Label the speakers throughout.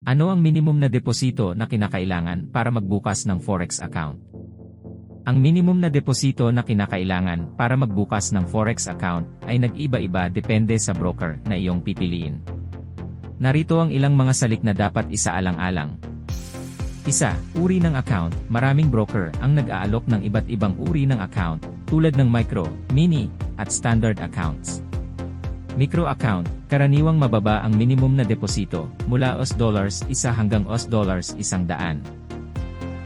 Speaker 1: Ano ang minimum na deposito na kinakailangan para magbukas ng Forex account? Ang minimum na deposito na kinakailangan para magbukas ng Forex account ay nag-iba-iba depende sa broker na iyong pipiliin. Narito ang ilang mga salik na dapat isaalang-alang. Isa, uri ng account. Maraming broker ang nag-aalok ng iba't ibang uri ng account, tulad ng micro, mini, at standard accounts. Micro account, karaniwang mababa ang minimum na deposito, mula $1 hanggang $100.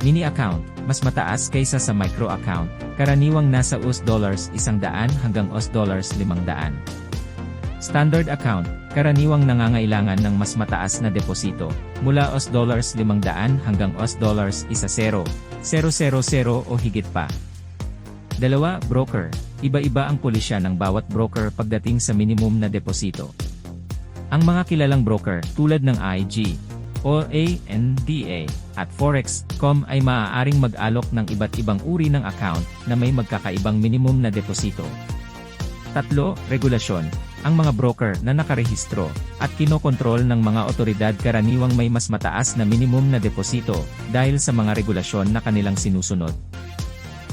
Speaker 1: Mini account, mas mataas kaysa sa micro account, karaniwang nasa $100 hanggang $500. Standard account, karaniwang nangangailangan ng mas mataas na deposito, mula $500 hanggang $100 o higit pa. 2. Broker. Iba-iba ang pulisya ng bawat broker pagdating sa minimum na deposito. Ang mga kilalang broker, tulad ng IG, OANDA, at Forex.com ay maaaring mag-alok ng iba't ibang uri ng account na may magkakaibang minimum na deposito. 3. Regulasyon. Ang mga broker na nakarehistro at kinokontrol ng mga otoridad karaniwang may mas mataas na minimum na deposito dahil sa mga regulasyon na kanilang sinusunod.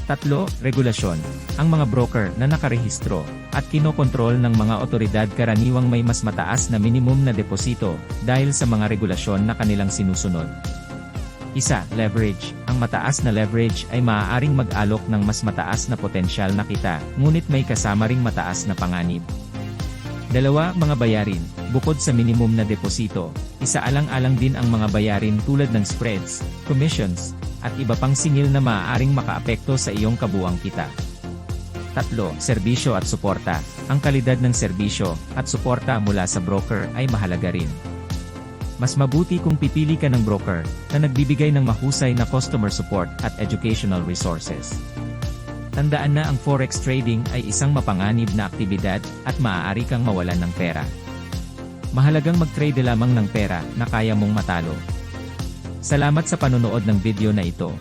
Speaker 1: 3. Regulasyon. Ang mga broker na nakarehistro at kinokontrol ng mga otoridad karaniwang may mas mataas na minimum na deposito dahil sa mga regulasyon na kanilang sinusunod. 1. Leverage. Ang mataas na leverage ay maaaring mag-alok ng mas mataas na potensyal na kita, ngunit may kasama ring mataas na panganib. 2. Mga bayarin. Bukod sa minimum na deposito, isaalang-alang din ang mga bayarin tulad ng spreads, commissions, at iba pang singil na maaaring makaapekto sa iyong kabuuang kita. 3. Serbisyo at suporta. Ang kalidad ng serbisyo at suporta mula sa broker ay mahalaga rin. Mas mabuti kung pipili ka ng broker na nagbibigay ng mahusay na customer support at educational resources. Tandaan na ang Forex trading ay isang mapanganib na aktibidad at maaari kang mawalan ng pera. Mahalagang mag-trade lamang ng pera na kaya mong matalo. Salamat sa panonood ng video na ito.